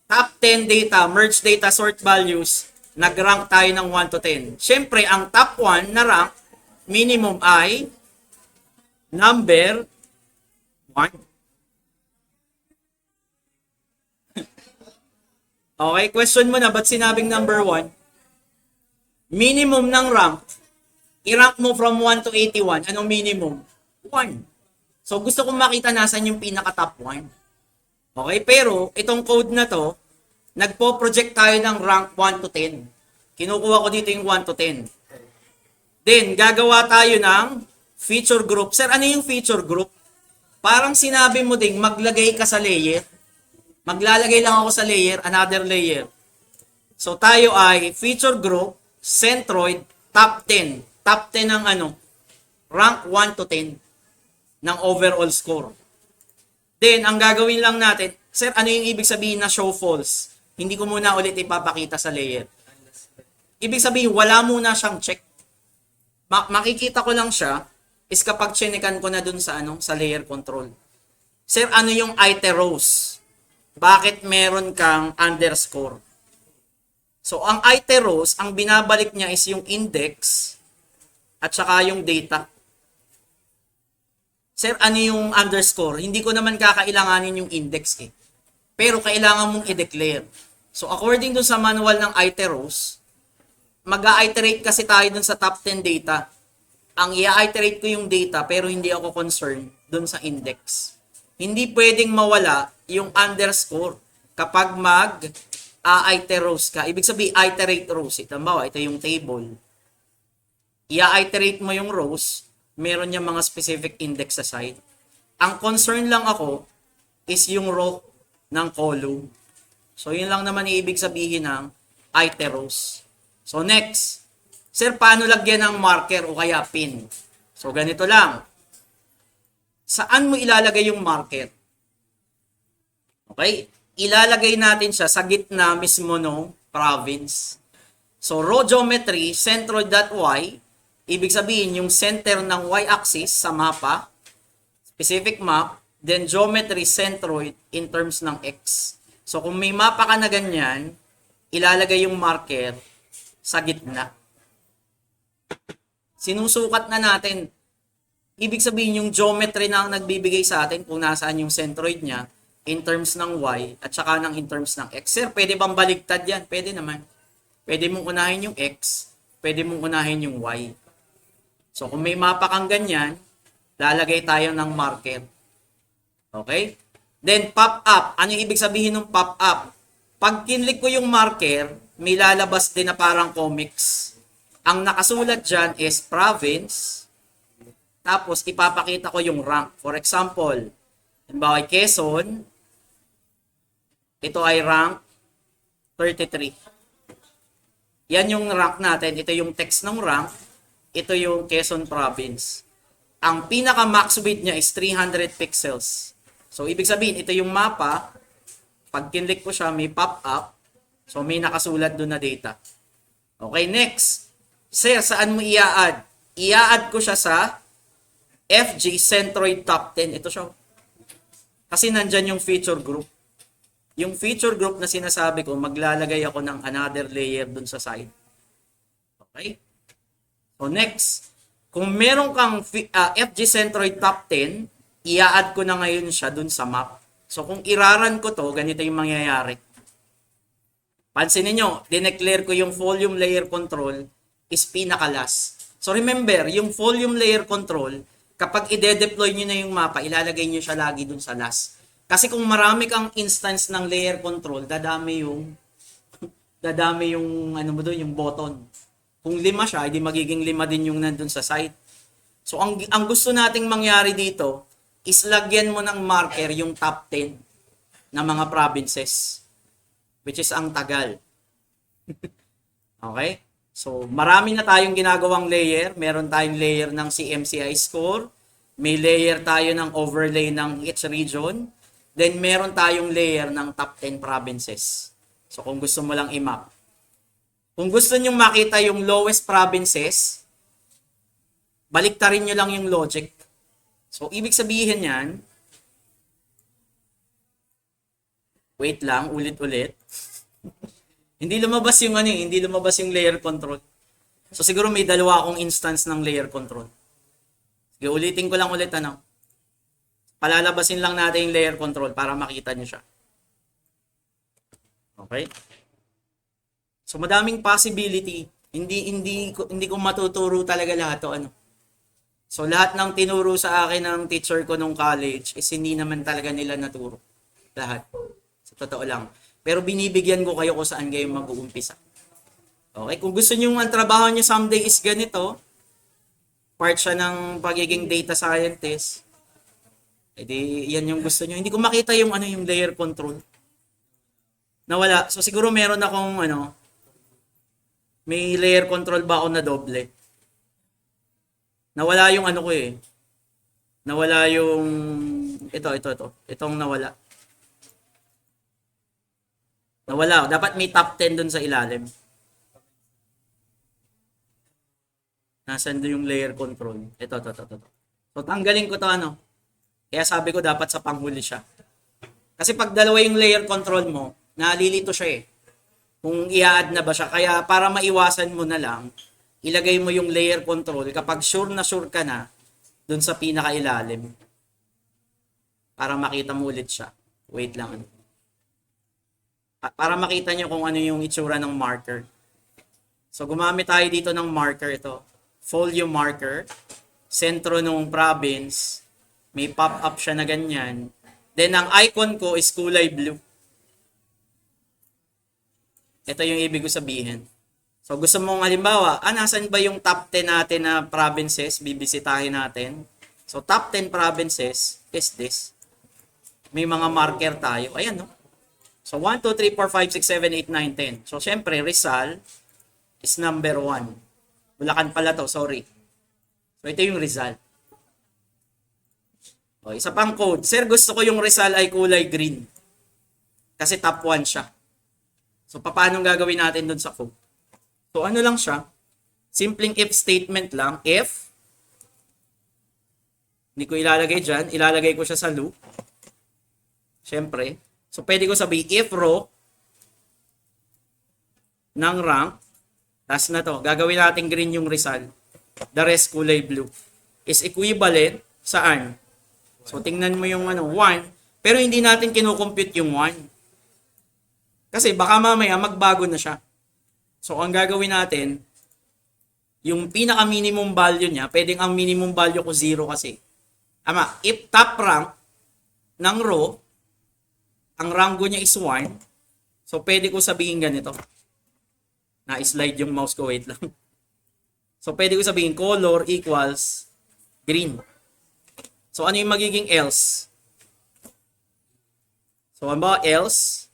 Top 10 data, merge data, sort values, nag-rank tayo ng 1 to 10. Siyempre, ang top 1 na rank, minimum ay number 1. Okay, question mo na, ba't sinabing number 1? Minimum ng rank, i-rank mo from 1 to 81. Anong minimum? 1. So, gusto kong makita nasan yung pinaka-top 1. Okay? Pero, itong code na to, nagpo-project tayo ng rank 1 to 10. Kinukuha ko dito yung 1 to 10. Then, gagawa tayo ng feature group. Sir, ano yung feature group? parang sinabi mo ding maglagay ka sa layer. Maglalagay lang ako sa layer, another layer. So tayo ay feature group, centroid, top 10. Top 10 ng ano, rank 1 to 10 ng overall score. Then, ang gagawin lang natin, sir, ano yung ibig sabihin na show false? Hindi ko muna ulit ipapakita sa layer. Ibig sabihin, wala muna siyang check. Makikita ko lang siya is kapag chinekan ko na dun sa ano, sa layer control. Sir, ano yung iteros? Bakit meron kang underscore? So, ang iteros, ang binabalik niya is yung index at saka yung data. Sir, ano yung underscore? Hindi ko naman kakailanganin yung index eh. Pero kailangan mong i-declare. So, according dun sa manual ng iteros, mag-iterate kasi tayo dun sa top 10 data. Ang i-iterate ko yung data pero hindi ako concerned dun sa index. Hindi pwedeng mawala yung underscore kapag mag-iter rows ka. Ibig sabihin, iterate rows. Ito yung table. I-iterate mo yung rows, meron niya mga specific index sa side. Ang concern lang ako is yung row ng column. So, yun lang naman ibig sabihin ng iter rows. So, next. Sir, paano lagyan ng marker o kaya pin? So, ganito lang. Saan mo ilalagay yung marker? Okay? Ilalagay natin siya sa gitna mismo ng province. So, row geometry, centroid.y, ibig sabihin yung center ng y-axis sa mapa, specific map, then geometry centroid in terms ng x. So, kung may mapa ka na ganyan, ilalagay yung marker sa gitna. Sinusukat na natin. Ibig sabihin yung geometry na ang nagbibigay sa atin kung nasaan yung centroid niya in terms ng y at saka ng in terms ng x. Sir, pwede bang baligtad yan? Pwede naman. Pwede mong unahin yung x, pwede mong unahin yung y. So, kung may mapa kang ganyan, lalagay tayo ng marker. Okay? Then, pop up. Ano yung ibig sabihin ng pop up? Pag kinlik ko yung marker, may lalabas din na parang comics. Ang nakasulat dyan is province. Tapos, ipapakita ko yung rank. For example, halimbawa, Quezon. Ito ay rank 33. Yan yung rank natin. Ito yung text ng rank. Ito yung Quezon Province. Ang pinaka-max width niya is 300 pixels. So, ibig sabihin, ito yung mapa. Pag kinlik ko siya, may pop-up. So, may nakasulat doon na data. Okay, next. Sir, saan mo i-add? I-add ko siya sa FG Centroid Top 10. Ito siya. Kasi nandyan yung feature group. Yung feature group na sinasabi ko, maglalagay ako ng another layer dun sa side. Okay? So next, kung meron kang FG Centroid Top 10, i-add ko na ngayon siya dun sa map. So kung iraran ko to, ganito yung mangyayari. Pansinin nyo, dineclare ko yung volume layer control is pinakalas. So remember, yung volume layer control, kapag i-deploy nyo na yung mapa, ilalagay nyo siya lagi dun sa last. Kasi kung marami kang instance ng layer control, dadami yung ano mo doon, yung button. Kung 5 siya, hindi magiging 5 din yung nandun sa site. So ang gusto nating mangyari dito is lagyan mo ng marker yung top 10 na mga provinces, which is ang tagal. Okay? So, marami na tayong ginagawang layer. Meron tayong layer ng CMCI score. May layer tayo ng overlay ng each region. Then, meron tayong layer ng top 10 provinces. So, kung gusto mo lang i-map. Kung gusto nyo makita yung lowest provinces, baliktarin nyo lang yung logic. So, ibig sabihin yan, wait lang, ulit-ulit. Hindi lumabas yung hindi lumabas yung layer control. So siguro may dalawa akong instance ng layer control. Sige, ulitin ko lang ulit Palalabasin lang natin yung layer control para makita niyo siya. Okay? So madaming possibility. Hindi ko matuturo talaga lahat to So lahat ng tinuro sa akin ng teacher ko nung college is hindi naman talaga nila naturo. Lahat. Sa totoo lang. Pero binibigyan ko kayo kung saan kayo mag-uumpisa. Okay? Kung gusto nyo ang trabaho nyo someday is ganito, part siya ng pagiging data scientist, Eh di, yan yung gusto nyo. Hindi ko makita yung ano yung layer control. Nawala. So siguro meron akong ano, may layer control ba ako na doble? Nawala yung ano ko eh. Nawala yung ito. Itong nawala. Nawala. Dapat may top 10 dun sa ilalim. Nasaan doon yung layer control? Ito. So tanggalin ko to ano. Kaya sabi ko dapat sa panghuli siya. Kasi pag dalawa yung layer control mo, nalilito siya eh. Kung i-add na ba siya. Kaya para maiwasan mo na lang, ilagay mo yung layer control kapag sure ka na dun sa pinakailalim. Para makita mo ulit siya. Wait lang. Para makita nyo kung ano yung itsura ng marker. So gumamit tayo dito ng marker ito. Folio marker. Sentro ng province. May pop-up siya na ganyan. Then ang icon ko is kulay blue. Ito yung ibig ko sabihin. So gusto mong halimbawa, nasan ba yung top 10 natin na provinces? Bibisitahin natin. So top 10 provinces is this. May mga marker tayo. Ayan no. So 1, 2, 3, 4, 5, 6, 7, 8, 9, 10. So syempre Rizal is number 1. Bulacan pala to, sorry. So ito yung Rizal. O, isa pang code. Sir, gusto ko yung Rizal ay kulay green. Kasi top 1 siya. So paano gagawin natin dun sa code? So ano lang siya? Simpleng if statement lang. If. Hindi ko ilalagay dyan. Ilalagay ko siya sa loop. Siyempre. So pwede ko sabihin if row ng rank. Tas na to. Gagawin natin green yung Rizal. The rest kulay blue. Is equivalent saan? So tingnan mo yung 1. Pero hindi natin kinukompute yung 1. Kasi baka mamaya magbago na siya. So ang gagawin natin, yung pinaka-minimum value niya, pwedeng ang minimum value ko 0 kasi. If top rank ng row, ang rango niya is 1, so pwede ko sabihin ganito. Na-slide yung mouse ko, wait lang. So pwede ko sabihin color equals green. So ano yung magiging else? So ano ba else?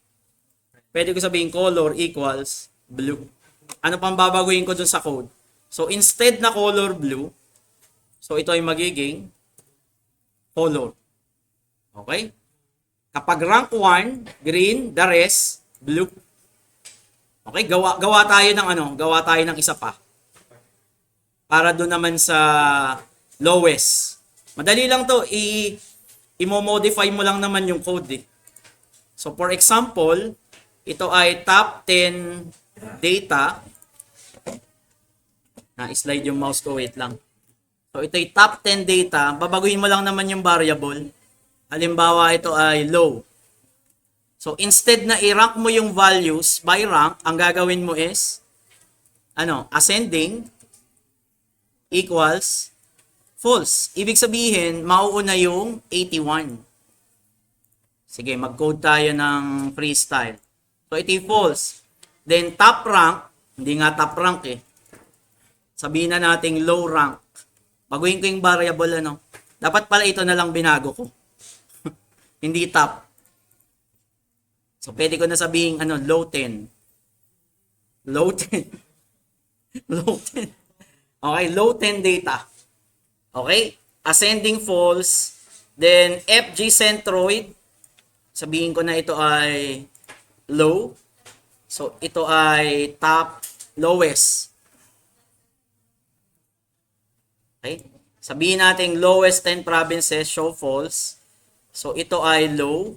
Pwede ko sabihin color equals blue. Ano pang babaguhin ko dun sa code? So instead na color blue, so ito ay magiging color. Okay? Kapag rank 1, green, the rest, blue. Okay, gawa tayo ng gawa tayo ng isa pa. Para doon naman sa lowest. Madali lang to, i-modify mo lang naman yung code eh. So for example, ito ay top 10 data. Na-slide yung mouse ko, wait lang. So ito ay top 10 data, babaguhin mo lang naman yung variable. Halimbawa ito ay low. So instead na i-rank mo yung values by rank, ang gagawin mo is ascending equals false. Ibig sabihin, mauuna yung 81. Sige, mag-code tayo ng freestyle. So ito yung false. Then top rank, hindi nga top rank eh. Sabihin na nating low rank. Baguhin ko yung variable Dapat pala ito na lang binago ko. Hindi top. So pwede ko na sabihin low 10. Low 10. Low 10. Okay, low 10 data. Okay? Ascending false. Then FG centroid. Sabihin ko na ito ay low. So ito ay top lowest. Okay? Sabihin natin lowest 10 provinces show false. So ito ay low.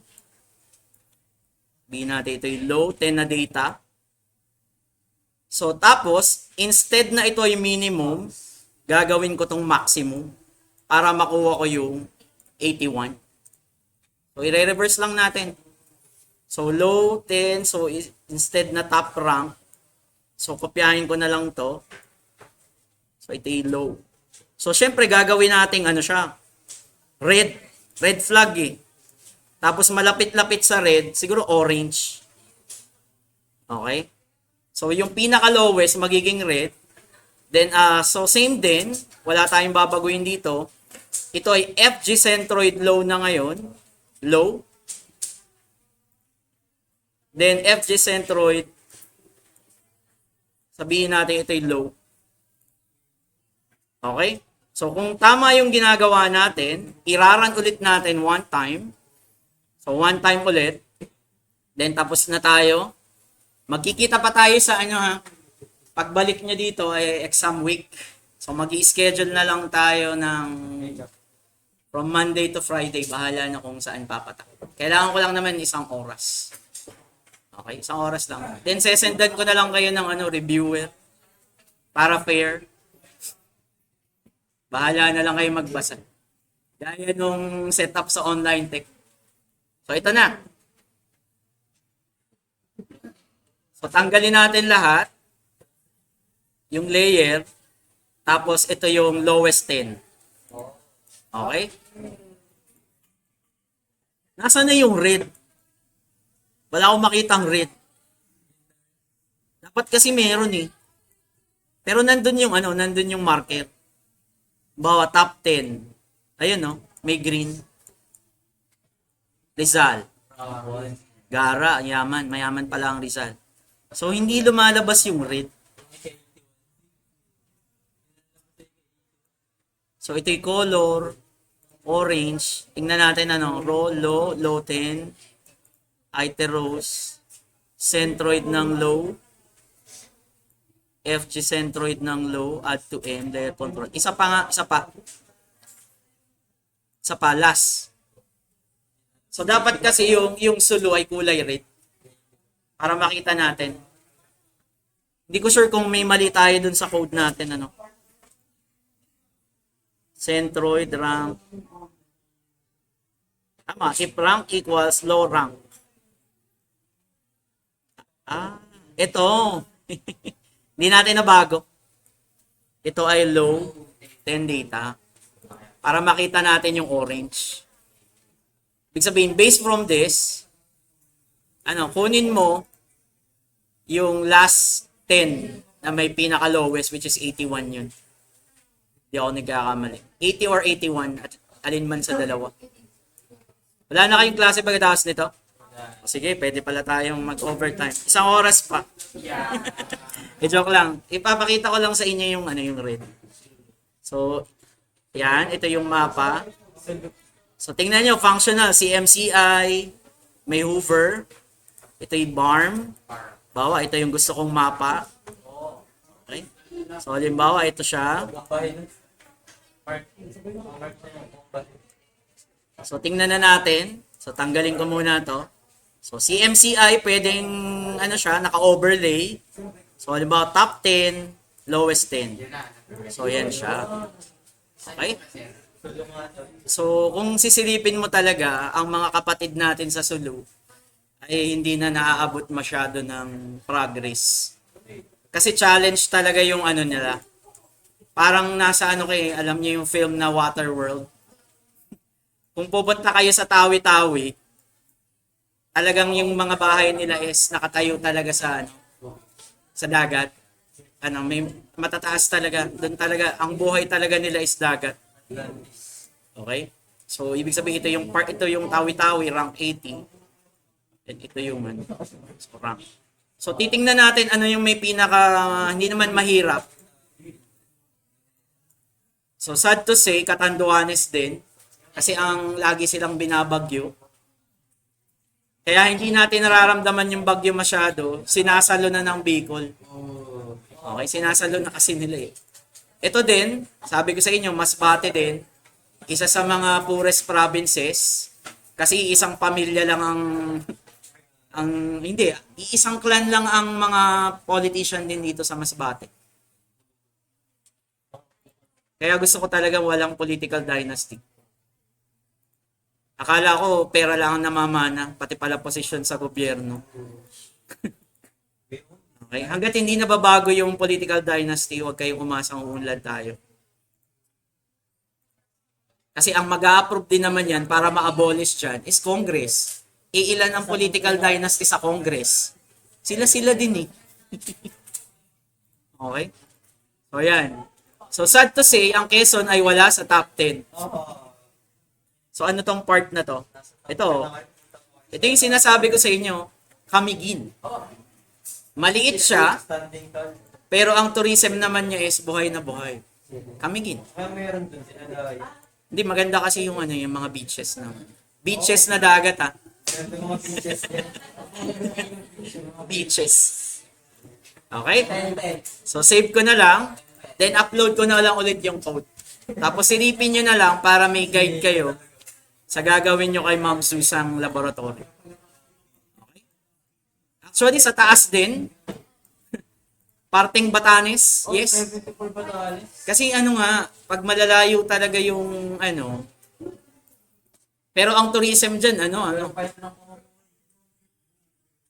Sabihin natin ito ay low 10 na data. So tapos instead na ito ay minimum, gagawin ko tong maximum para makuha ko yung 81. So i-reverse lang natin. So low 10, so instead na top rank, so kopyahin ko na lang to. So ito yung low. So syempre gagawin natin siya. Red flag eh. Tapos malapit-lapit sa red, siguro orange. Okay? So yung pinaka-lowest magiging red. Then so same din, wala tayong babaguhin dito. Ito ay FG centroid low na ngayon. Low. Then FG centroid, sabihin natin ito ay low. Okay? So kung tama yung ginagawa natin, iraran ulit natin one time. So one time ulit. Then tapos na tayo. Magkikita pa tayo sa ano ha. Pagbalik nyo dito ay exam week. So mag-i-schedule na lang tayo ng from Monday to Friday. Bahala na kung saan papatak. Kailangan ko lang naman isang oras. Okay, isang oras lang. Then sesendan ko na lang kayo ng reviewer para fair. Bahala na lang kayo magbasa. Gaya nung setup sa online tech. So ito na. So tanggalin natin lahat. Yung layer. Tapos ito yung lowest 10. Okay? Nasaan na yung red? Wala akong makitang red. Dapat kasi meron eh. Pero nandun yung marker. Bawa top 10. Ayun no, may green. Rizal. Gara, yaman. Mayaman pala ang Rizal. So hindi lumalabas yung red. So ito yung color. Orange. Tingnan natin low 10. Iterose. Centroid ng low. FG centroid ng low, add to M, layer control. Isa pa, last. So, dapat kasi yung sulu ay kulay red. Para makita natin. Hindi ko sure kung may mali tayo dun sa code natin, Centroid rank. Tama, if rank equals low rank. Ito. Hindi natin nabago. Ito ay low 10 data. Para makita natin yung orange. Ibig sabihin, based from this, kunin mo yung last 10 na may pinaka-lowest, which is 81 yun. Hindi ako nagkakamali. 80 or 81, at alin man sa dalawa. Wala na kayong klase pagkatapos nito? Sige, pwede pala tayong mag-overtime. Isang oras pa. Joke lang. Ipapakita ko lang sa inyo yung yung red. So, yan. Ito yung mapa. So, tingnan nyo. Functional. CMCI. May Hoover. Ito yung BARM. Bawa, ito yung gusto kong mapa. Okay. So, halimbawa, ito siya. So, tingnan na natin. So, tanggalin ko muna to. So, CMCI, pwedeng, naka-overlay. So, halimbawa, top 10, lowest 10. So, yan siya. Okay? So, kung sisilipin mo talaga, ang mga kapatid natin sa Sulu, ay hindi na naaabot masyado ng progress. Kasi challenge talaga yung nila. Parang nasa alam niyo yung film na Waterworld. Kung pupunta kayo sa Tawi-Tawi, talagang yung mga bahay nila is nakatayo talaga sa dagat. May matataas talaga. Doon talaga ang buhay talaga nila is dagat. Okay? So ibig sabihin ito yung Tawi-Tawi rank 80. And ito yung rank. So titingnan natin yung may hindi naman mahirap. So sad to say, Catanduanes din. Kasi ang lagi silang binabagyo. Kaya hindi natin nararamdaman yung bagyo masyado. Sinasalo na ng Bicol. Okay, sinasalo na kasi nila eh. Ito din, sabi ko sa inyo, Masbate din. Isa sa mga poorest provinces. Kasi isang pamilya lang isang clan lang ang mga politician din dito sa Masbate. Kaya gusto ko talaga walang political dynasty. Akala ko pera lang ang namamana, pati pala posisyon sa gobyerno. Okay, hangga't hindi nababago yung political dynasty, huwag kayong umasang uunlad tayo. Kasi ang mag-a-approve din naman yan para ma-abolish dyan is Congress. Iilan ang political dynasty sa Congress? Sila din eh. Okay? So yan. So sad to say, ang Quezon ay wala sa top 10. So ano tong part na to? Ito yung sinasabi ko sa inyo, Camiguin. Maliit siya, pero ang tourism naman niya is buhay na buhay. Camiguin. Meron dun sila na Hindi, maganda kasi yung yung mga beaches na. Beaches na dagat ha. mga pinches yan. Beaches. Okay? So save ko na lang. Then upload ko na lang ulit yung code. Tapos silipin nyo na lang para may guide kayo sa gagawin nyo kay Ma'am Susang laboratory. Okay? Actually, sa taas din, parting Batanes, yes. 74 ba na Kasi pag malalayo talaga yung pero ang tourism dyan,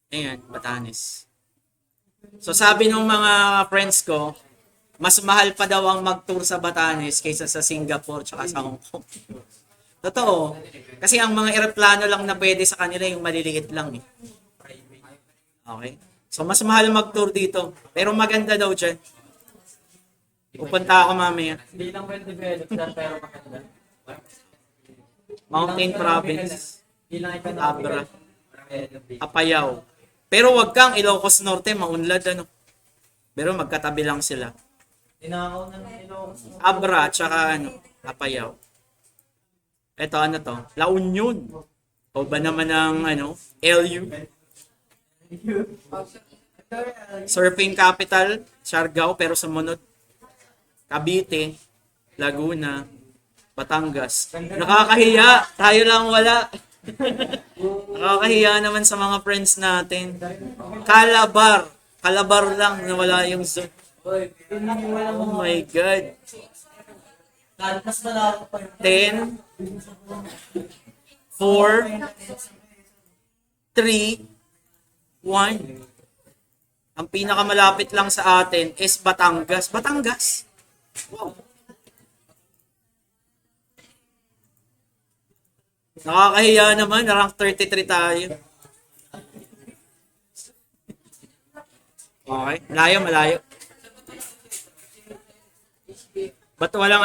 ayan, Batanes. So sabi ng mga friends ko, mas mahal pa daw ang mag-tour sa Batanes kaysa sa Singapore tsaka sa Hong Kong. Totoo. Kasi ang mga eroplano lang na pwede sa kanila yung maliliit lang eh. Okay? So mas mahal mag-tour dito. Pero maganda daw dyan. Pupunta ako mamaya. Hindi lang well developed yan, pero maganda. Mountain Province, Hindi lang ikaw Abra, Apayao. Pero wag kang Ilocos Norte, maunlad Pero magkatabi lang sila. Tinakaw na ng Ilocos. Abra, tsaka Apayao. Ito to? La Union. O ba naman ng LU? Surfing capital, Siargao, pero sumunod. Cavite, Laguna, Batangas. Nakakahiya. Tayo lang wala. Nakakahiya naman sa mga friends natin. Calabar. Calabar lang na wala yung zone. Oh my God. Mas malaki pa yung 10, 4, 3, 1. Ang pinakamalapit lang sa atin is Batangas. Batangas. Wow. Nakakahiya naman, rank 33 tayo. Okay, malayo. Ba't walang